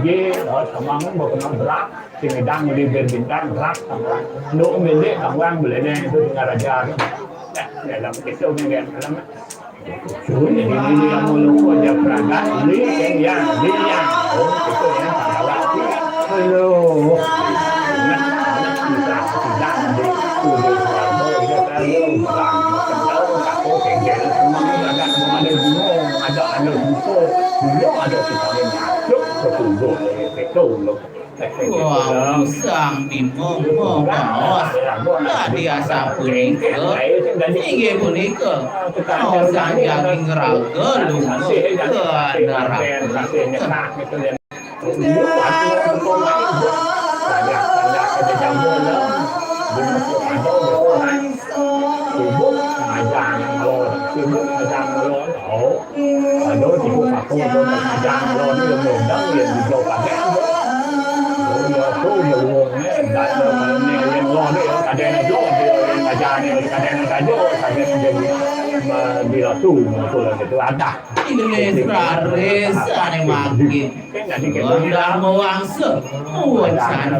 Ye sama mau kena berak, singedang di berbintang berak sama lu milik orang boleh itu dengan raja dalam itu dengan dalam curi ini yang mulu aja perangkat ini yang oh itu yang salah halo nak bisa tidak di kudu dia terlalu berang macam aku kengkel semua ada gunung ada buku ada kita nyacuk ketunggu itu loh Wah, sang bimong bawas dia sapuning ke inge punika mau sanjang ngeraga lu ke neraka sibuk ngajang ngelon sibuk ngajang ngelon đối thì cũng phải không có thời gian lo đi mình đăng liền thì đâu cả đấy rồi số nhiều nguồn đấy đại là mình nên lo đấy cả đây là chỗ thì là gia này cả đây là cái chỗ cả đây là gì mà đi là tu mà tu là cái tu ada ini prares ane makin Wanda mawangsa Wacana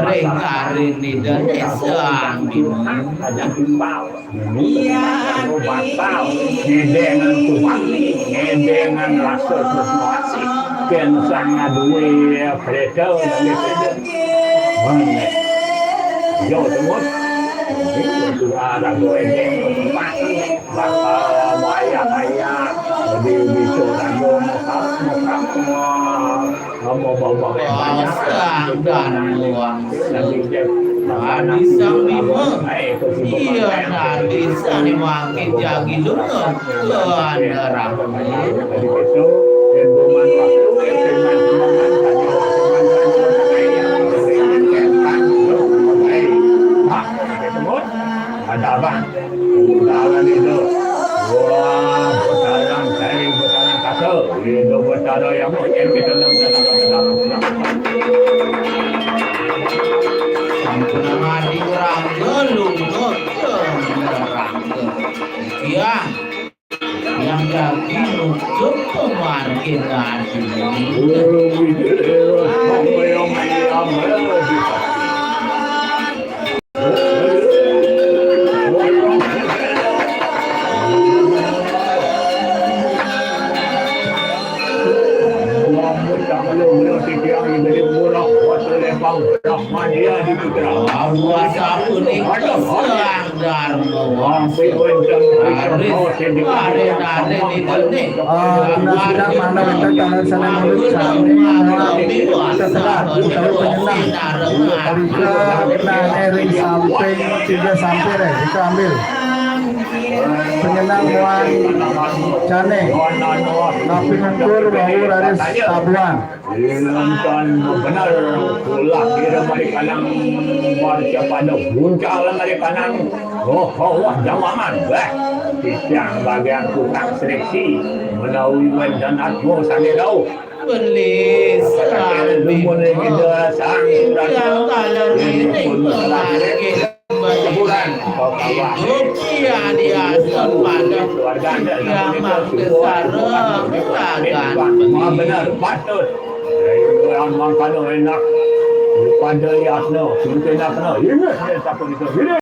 rengarin di desang bimong batao ngedengan tuan ngedengan rasa frustrasi ken sangat duwe kereta banget yo semut itu ada gue tempat bakal maya di bicara mau bawa banyak dan luang Adi sang bimong iya nadi sani makin jagi lunga tuan neraka ada apa? Butaran itu, wah butaran saya butaran kasar, itu butaran yang mungkin kita dalam. Sampun adi rangga lunga neraka yang lagi nutup pemarkiran penyenang muan cane tapi nganggur bau raris tabuan Ilankan benar pulang kira mari kanang marca pada buncang mari kanang wah jamaman yang bagian tukang seleksi melalui dan atmo sanedau beli serang kita sang yang kaleri pemarkiran sebulan hidup dia diasal pada yang besar ragan benar patut orang kalau enak pada lihatnya kita nak kena ini siapa itu